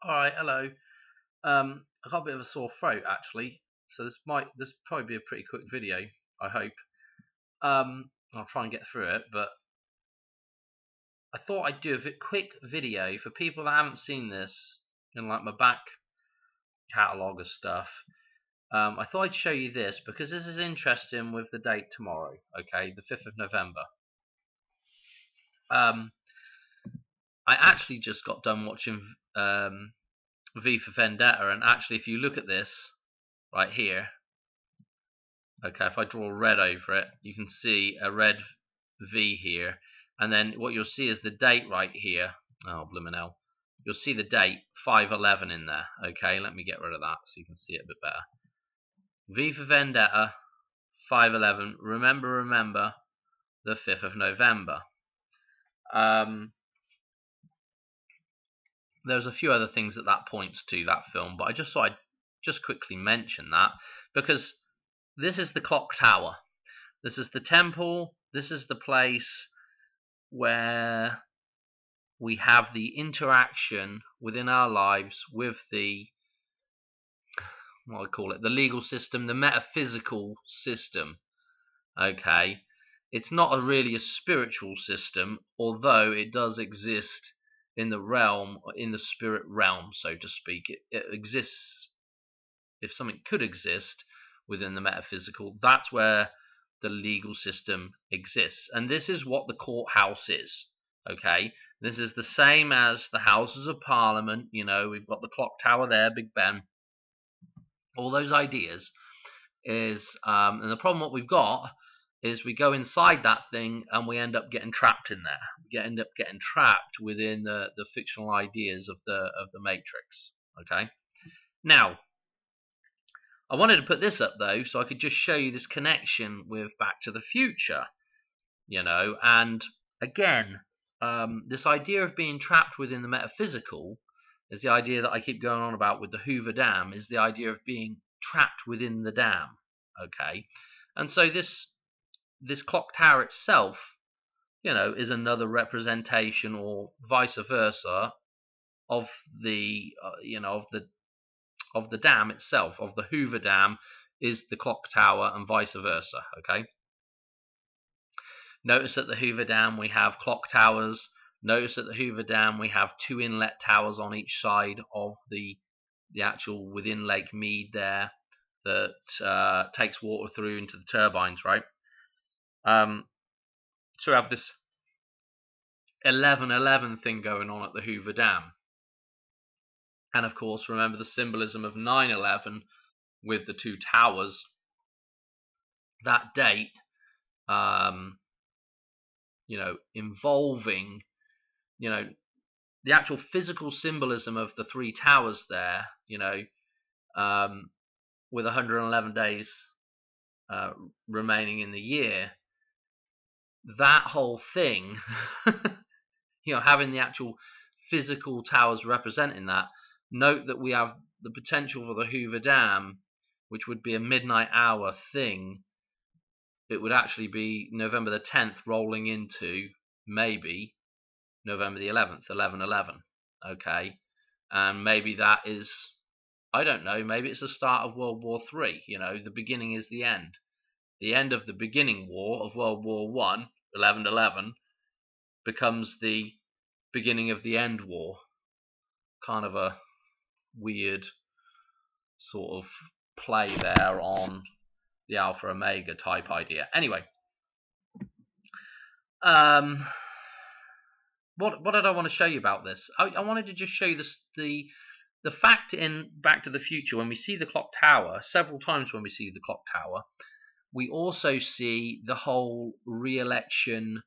Alright, hello. I got a bit of a sore throat actually, so this probably be a pretty quick video, I hope. I'll try and get through it, but I thought I'd do a quick video for people that haven't seen this in like my back catalogue of stuff. I thought I'd show you this because this is interesting with the date tomorrow, okay, the 5th of November. I actually just got done watching V for Vendetta, and actually if you look at this right here, okay, if I draw red over it, you can see a red V here, and then what you'll see is the date right here. Oh, blimmin' hell. You'll see the date 5/11 in there. Okay, let me get rid of that so you can see it a bit better. V for Vendetta, 5/11. Remember, the 5th of November. There's a few other things that points to, that film, but I just thought I'd just quickly mention that because this is the clock tower. This is the temple. This is the place where we have the interaction within our lives with the, what I call it, the legal system, the metaphysical system. Okay, it's not really a spiritual system, although it does exist in the realm, in the spirit realm, so to speak. It exists. If something could exist within the metaphysical, that's where the legal system exists. And this is what the courthouse is. Okay, this is the same as the Houses of Parliament. You know, we've got the clock tower there, Big Ben. All those ideas is, and the problem what we've got is we go inside that thing and we end up getting trapped in there. We end up getting trapped within the fictional ideas of the Matrix. Okay, now I wanted to put this up though so I could just show you this connection with Back to the Future, you know, and again, this idea of being trapped within the metaphysical is the idea that I keep going on about with the Hoover Dam, is the idea of being trapped within the dam. Okay, and so this clock tower itself, you know, is another representation, or vice versa, of the you know, of the dam itself, of the Hoover Dam is the clock tower and vice versa. Okay, notice at the Hoover Dam we have clock towers. Notice at the Hoover Dam we have two inlet towers on each side of the actual within Lake Mead there that takes water through into the turbines, right? So we have this 11/11 thing going on at the Hoover Dam. And of course, remember the symbolism of 9/11 with the two towers. That date, you know, involving, you know, the actual physical symbolism of the three towers there, you know, with 111 days remaining in the year, that whole thing, you know, having the actual physical towers representing that. Note that we have the potential for the Hoover Dam, which would be a midnight hour thing. It would actually be November the 10th rolling into maybe November the 11th, 11/11. Okay, and maybe that is, I don't know, maybe it's the start of World War III. You know, the beginning is the end. The end of the beginning war of World War I, 11/11, becomes the beginning of the end war. Kind of a weird sort of play there on the Alpha Omega type idea. Anyway, what did I want to show you about this? I wanted to just show you this, the fact in Back to the Future, when we see the clock tower, several times when we see the clock tower, we also see the whole re-election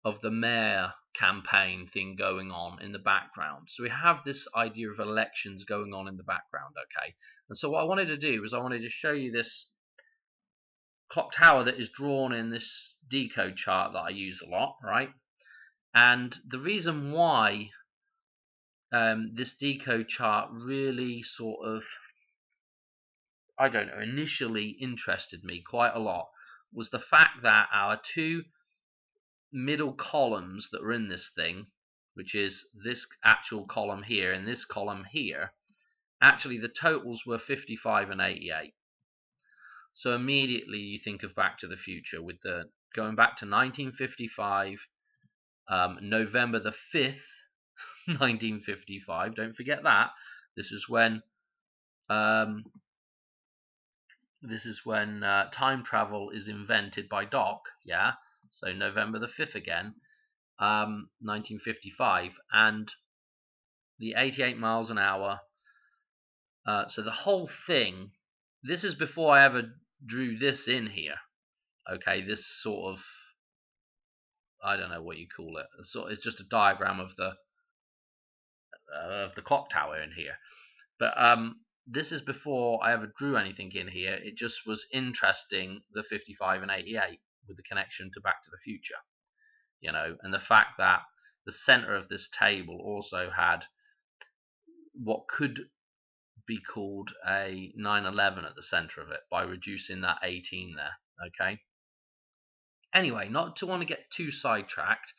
of the mayor campaign thing going on in the background. So we have this idea of elections going on in the background, okay? And so what I wanted to do was I wanted to show you this clock tower that is drawn in this decode chart that I use a lot, right? And the reason why this decode chart really sort of, I don't know, initially interested me quite a lot was the fact that our two middle columns that are in this thing, which is this actual column here and this column here, actually the totals were 55 and 88. So immediately you think of Back to the Future with the going back to 1955, November the 5th, 1955. Don't forget that. This is when time travel is invented by Doc. Yeah. So November the 5th again, 1955, and the 88 miles an hour. So the whole thing. This is before I ever drew this in here. Okay, this sort of, I don't know what you call it. It's just a diagram of the clock tower in here. But this is before I ever drew anything in here. It just was interesting, the 55 and 88 with the connection to Back to the Future, you know, and the fact that the center of this table also had what could be called a 911 at the center of it by reducing that 18 there. Okay. Anyway, not to want to get too sidetracked.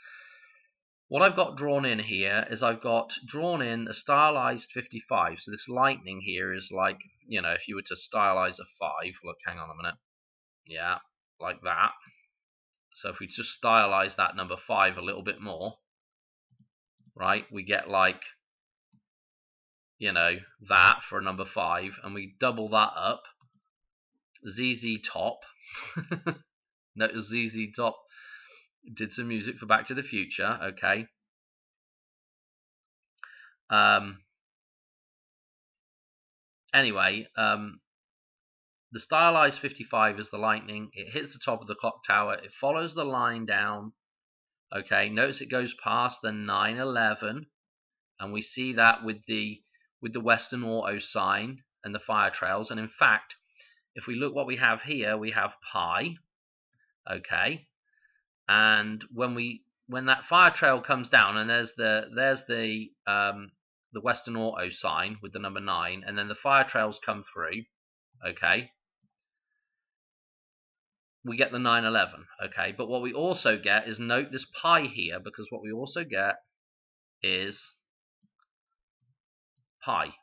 What I've got drawn in here is I've got drawn in a stylized 55. So this lightning here is like, you know, if you were to stylize a 5, look, hang on a minute. Yeah, like that. So if we just stylize that number 5 a little bit more, right, we get like, you know, that for a number 5, and we double that up. ZZ Top. Notice ZZ Top did some music for Back to the Future. Okay. Anyway, the stylized 55 is the lightning. It hits the top of the clock tower. It follows the line down. Okay, notice it goes past the 911, and we see that with the Western Auto sign and the fire trails. And in fact, if we look what we have here, we have pi. Okay, and when that fire trail comes down, and there's the Western Auto sign with the number 9, and then the fire trails come through. Okay, we get the 911. Okay, but what we also get is, note this pi here, because what we also get is pi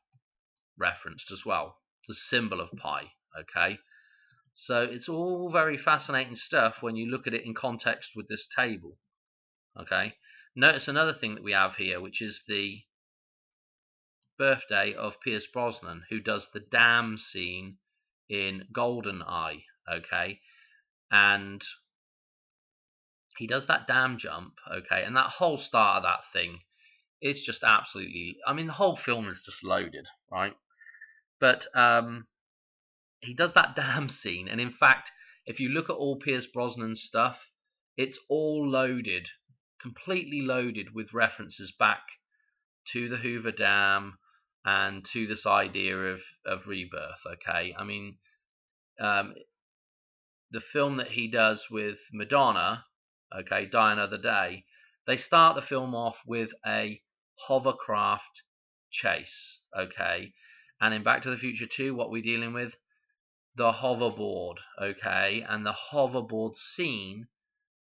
referenced as well, the symbol of pi. Okay, so it's all very fascinating stuff when you look at it in context with this table. Okay, notice another thing that we have here, which is the birthday of Pierce Brosnan, who does the dam scene in GoldenEye. Okay, and he does that dam jump. Okay, and that whole start of that thing, it's just absolutely, I mean, the whole film is just loaded, right? But he does that dam scene, and in fact, if you look at all Pierce Brosnan's stuff, it's all loaded, completely loaded with references back to the Hoover Dam and to this idea of rebirth. Okay, I mean, the film that he does with Madonna, okay, Die Another Day, they start the film off with a hovercraft chase. Okay, and in Back to the Future 2, what we're dealing with, the hoverboard. Okay, and the hoverboard scene,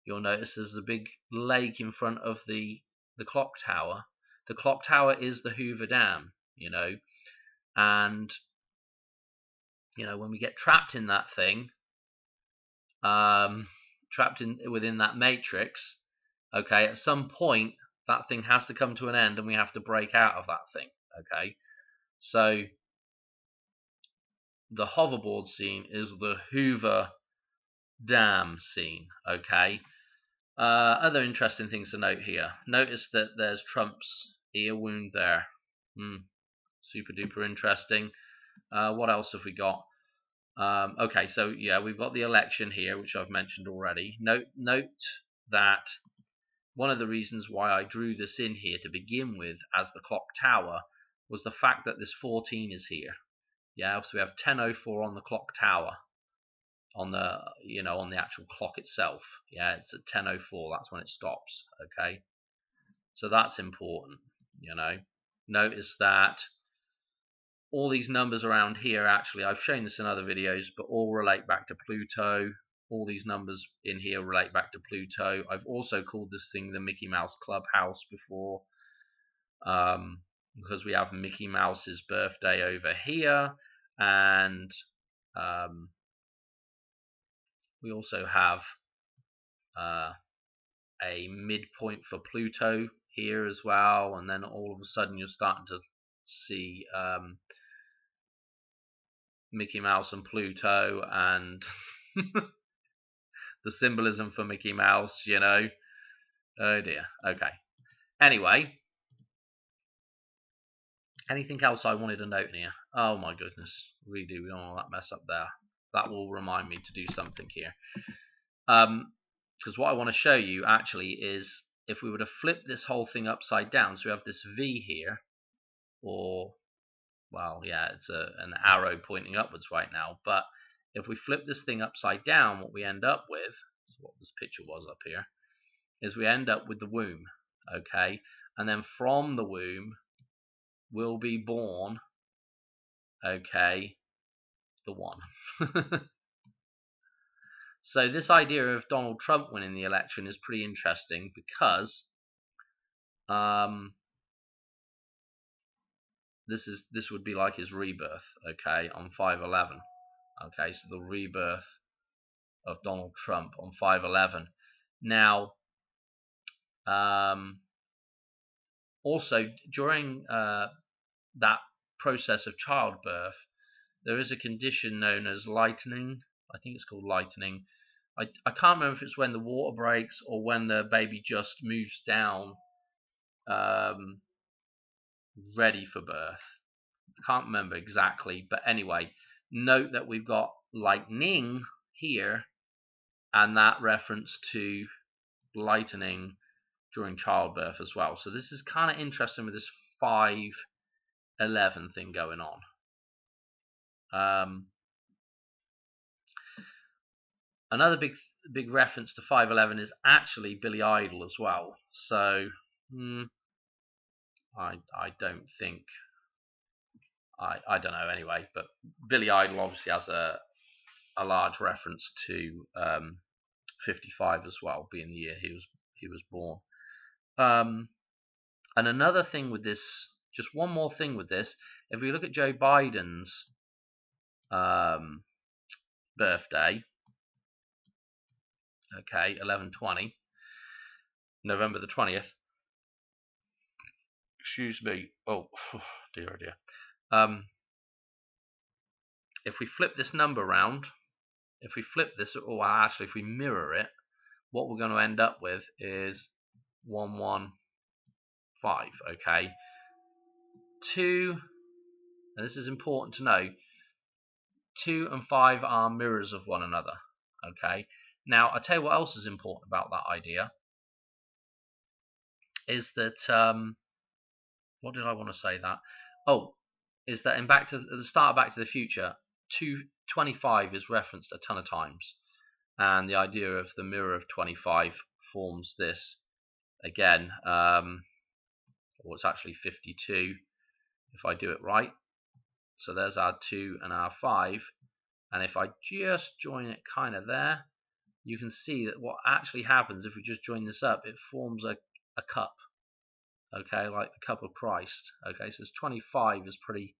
you'll notice there's a big lake in front of the clock tower. The clock tower is the Hoover Dam, you know, and you know, when we get trapped in that thing, trapped within that matrix, okay, at some point that thing has to come to an end and we have to break out of that thing. Okay, so the hoverboard scene is the Hoover Dam scene. Okay, other interesting things to note here. Notice that there's Trump's ear wound there. Super duper interesting. What else have we got? Okay, so yeah, we've got the election here, which I've mentioned already. Note that one of the reasons why I drew this in here to begin with as the clock tower was the fact that this 14 is here. Yeah, so we have 10:04 on the clock tower, on the, you know, on the actual clock itself. Yeah, it's at 10:04. That's when it stops. Okay, so that's important. You know, notice that all these numbers around here, actually, I've shown this in other videos, but all relate back to Pluto. all these numbers in here relate back to Pluto. I've also called this thing the Mickey Mouse Clubhouse before, because we have Mickey Mouse's birthday over here, and we also have a midpoint for Pluto here as well, and then all of a sudden you're starting to see Mickey Mouse and Pluto and the symbolism for Mickey Mouse, you know. Oh dear. Okay. Anyway, anything else I wanted to note here? Oh my goodness, we don't want that mess up there. That will remind me to do something here. Because what I want to show you actually is if we were to flip this whole thing upside down, so we have this V here, or, well, yeah, it's an arrow pointing upwards right now, but if we flip this thing upside down, what we end up with, is what this picture was up here, is we end up with the womb, okay? And then from the womb will be born, okay, the one. So this idea of Donald Trump winning the election is pretty interesting because this would be like his rebirth, okay, on 5/11. Okay, so the rebirth of Donald Trump on 5/11. Now, also during that process of childbirth, there is a condition known as lightening. I think it's called lightening. I can't remember if it's when the water breaks or when the baby just moves down, ready for birth. I can't remember exactly, but anyway, note that we've got lightning here, and that reference to lightening during childbirth as well. So this is kind of interesting with this 5/11 thing going on. Another big reference to 5/11 is actually Billy Idol as well. So I don't think, I don't know anyway, but Billy Idol obviously has a large reference to 55 as well, being the year he was born. And another thing with this, just one more thing with this, if we look at Joe Biden's birthday, okay, 11/20, November the 20th. Excuse me. Oh dear, oh dear. If we flip this number around, if we flip this, or actually if we mirror it, what we're going to end up with is 115. Okay, 2, and this is important to know, 2 and 5 are mirrors of one another. Okay, now I'll tell you what else is important about that idea, is that what did I want to say that? Oh, is that in the start of Back to the Future, 25 is referenced a ton of times, and the idea of the mirror of 25 forms this again. Well, it's actually 52 if I do it right. So there's our 2 and our 5, and if I just join it kind of there, you can see that what actually happens if we just join this up, it forms a cup, okay, like the cup of Christ. Okay, so this 25 is pretty,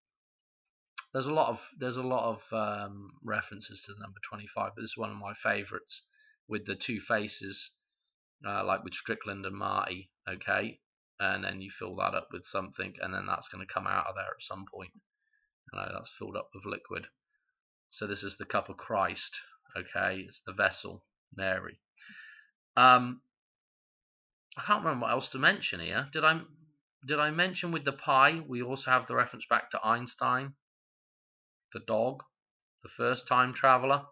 there's a lot of references to the number 25, but this is one of my favorites, with the two faces, like with Strickland and Marty. Okay, and then you fill that up with something, and then that's going to come out of there at some point. That's filled up with liquid. So this is the cup of Christ. Okay, it's the vessel, Mary. I can't remember what else to mention here. Did I mention with the pie we also have the reference back to Einstein, the dog, the first time traveler?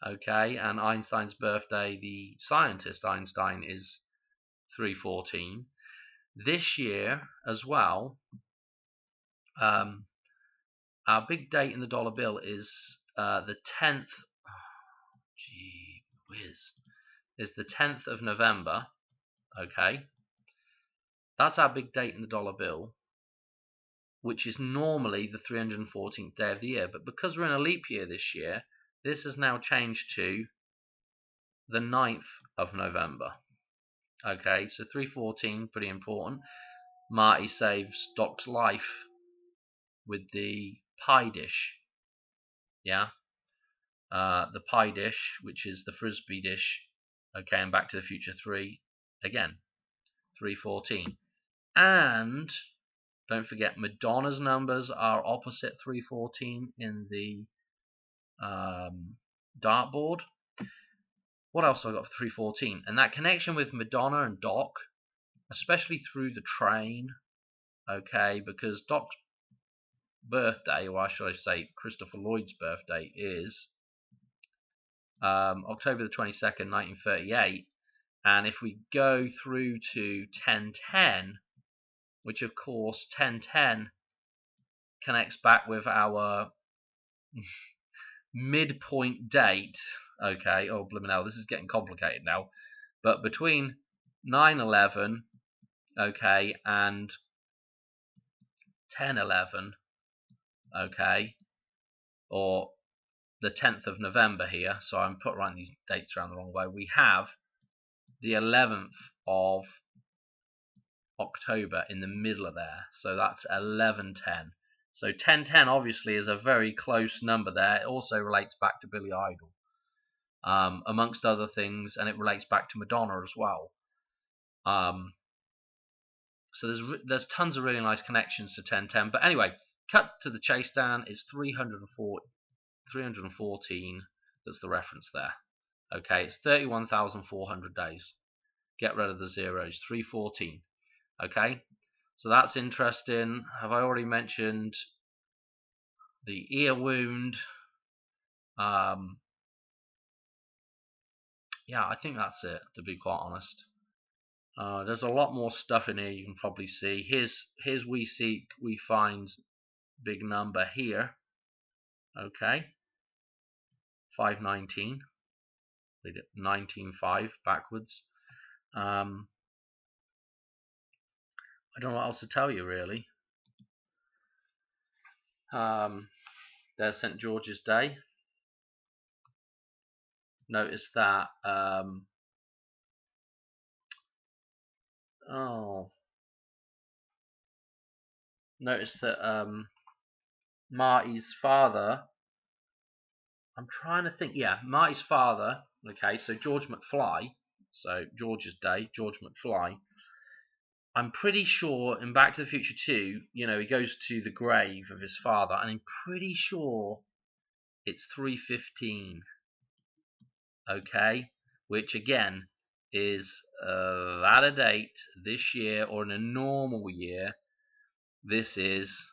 Okay, and Einstein's birthday, the scientist Einstein, is 3/14. This year as well, our big date in the dollar bill is the 10th. Oh, gee whiz. Is the 10th of November. Okay, that's our big date in the dollar bill, which is normally the 314th day of the year. But because we're in a leap year this year, This has now changed to the 9th of November. Okay, so 3:14, pretty important. Marty saves Doc's life with the pie dish. Yeah, the pie dish, which is the frisbee dish. Okay, and Back to the Future 3 again, 3:14, and don't forget Madonna's numbers are opposite 3:14 in the dartboard. What else have I got for 3:14? And that connection with Madonna and Doc, especially through the train. Okay, because Doc's birthday, or should I say Christopher Lloyd's birthday, is October the 22nd, 1938. And if we go through to 1010, which of course 1010 connects back with our midpoint date. Okay, oh blimey hell, this is getting complicated now. But between 9/11, okay, and 10/11, okay, or the 10th of November here, so I'm writing these dates around the wrong way, we have the 11th of October in the middle of there, so that's 1110. So 1010 obviously is a very close number there. It also relates back to Billy Idol, amongst other things, and it relates back to Madonna as well. So there's tons of really nice connections to 1010. But anyway, cut to the chase, Dan. It's 314. That's the reference there. Okay, it's 31,400 days. Get rid of the zeros. 314. Okay, so that's interesting. Have I already mentioned the ear wound? Yeah, I think that's it, to be quite honest. There's a lot more stuff in here you can probably see. Here's We Seek, We Find, big number here. Okay, 519. They did 19.5 backwards. I don't know what else to tell you really. There's St. George's Day. Notice that. Notice that Marty's father. I'm trying to think. Yeah, Marty's father. Okay, so George McFly. So George's Day, George McFly. I'm pretty sure in Back to the Future 2, he goes to the grave of his father, and I'm pretty sure it's 3:15. Okay, which again is at a date this year, or in a normal year, this is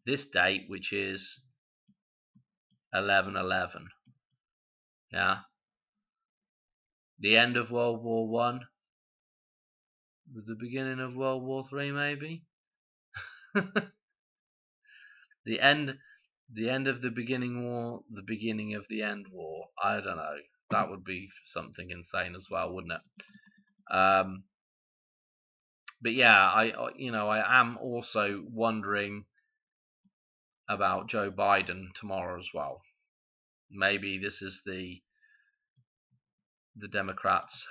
this date, which is 11/11. Yeah, the end of World War One, the beginning of World War Three, maybe. the end of the beginning war, the beginning of the end war. I don't know. That would be something insane as well, wouldn't it? But yeah, I am also wondering about Joe Biden tomorrow as well. Maybe this is the Democrats'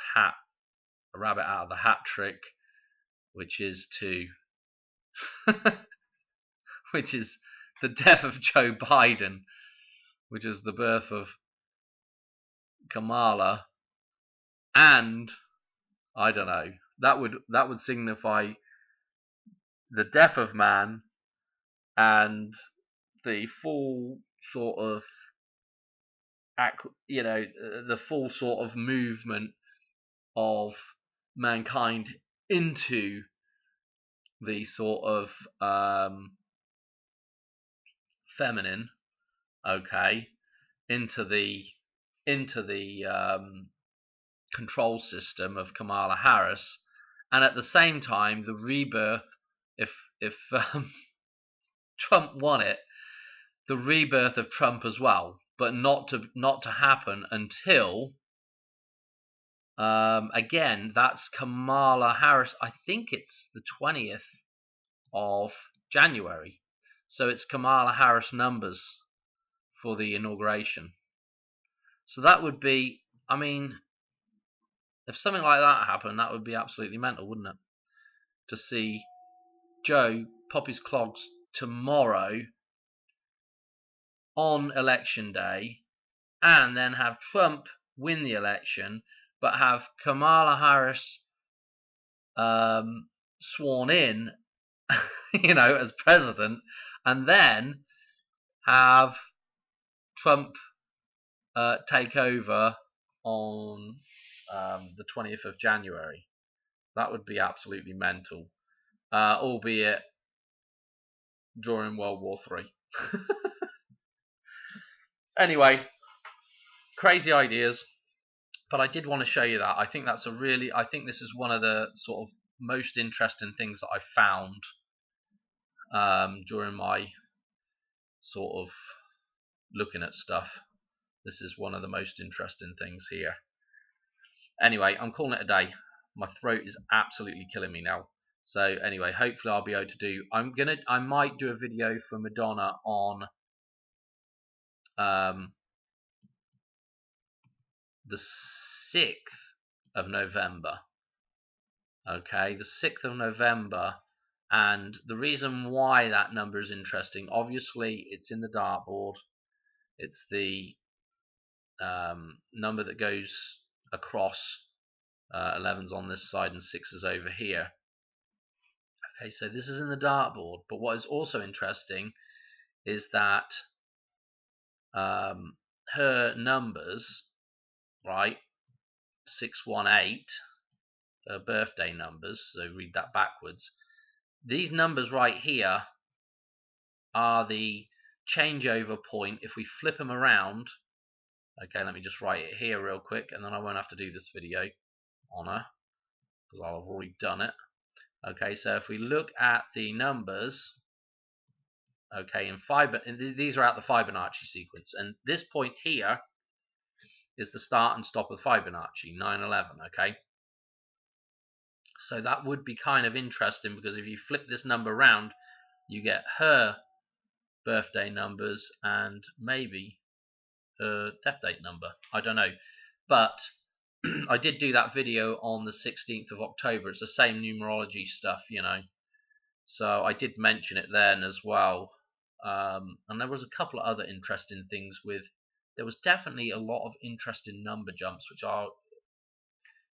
rabbit out of the hat trick, which is which is the death of Joe Biden, which is the birth of Kamala, and I don't know. That would signify the death of man and the full sort of the full sort of movement of mankind into the sort of feminine, okay, into the control system of Kamala Harris, and at the same time the rebirth, if Trump won it, the rebirth of Trump as well, but not to happen until again, that's Kamala Harris. I think it's the 20th of January, so it's Kamala Harris numbers for the inauguration. So that would be, I mean, if something like that happened, that would be absolutely mental, wouldn't it? To see Joe pop his clogs tomorrow on election day and then have Trump win the election, but have Kamala Harris sworn in, as president, and then have Trump take over on the 20th of January. That would be absolutely mental, albeit during World War III. Anyway, crazy ideas, but I did want to show you that. I think this is one of the sort of most interesting things that I found during my sort of looking at stuff. This is one of the most interesting things here. Anyway, I'm calling it a day. My throat is absolutely killing me now. So anyway, hopefully I'll be able to do. I might do a video for Madonna on the 6th of November. Okay, the 6th of November. And the reason why that number is interesting, obviously, it's in the dartboard. It's the number that goes across. 11's on this side and 6 is over here. Okay, so this is in the dartboard. But what is also interesting is that her numbers, right, 618, her birthday numbers, so read that backwards. These numbers right here are the changeover point. If we flip them around, okay, let me just write it here real quick, and then I won't have to do this video on her, because I'll have already done it. Okay, so if we look at the numbers, okay, these are out the Fibonacci sequence, and this point here is the start and stop of Fibonacci, 911, okay? So that would be kind of interesting, because if you flip this number around, you get her birthday numbers and maybe her death date number. I don't know. But I did do that video on the 16th of October. It's the same numerology stuff, So I did mention it then as well. And there was a couple of other interesting things there was definitely a lot of interesting number jumps, which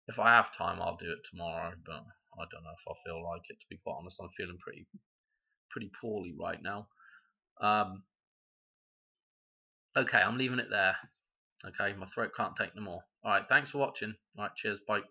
if I have time, I'll do it tomorrow, but I don't know if I feel like it, to be quite honest. I'm feeling pretty poorly right now. Okay, I'm leaving it there. Okay, my throat can't take no more. Alright, thanks for watching. Alright, cheers, bye.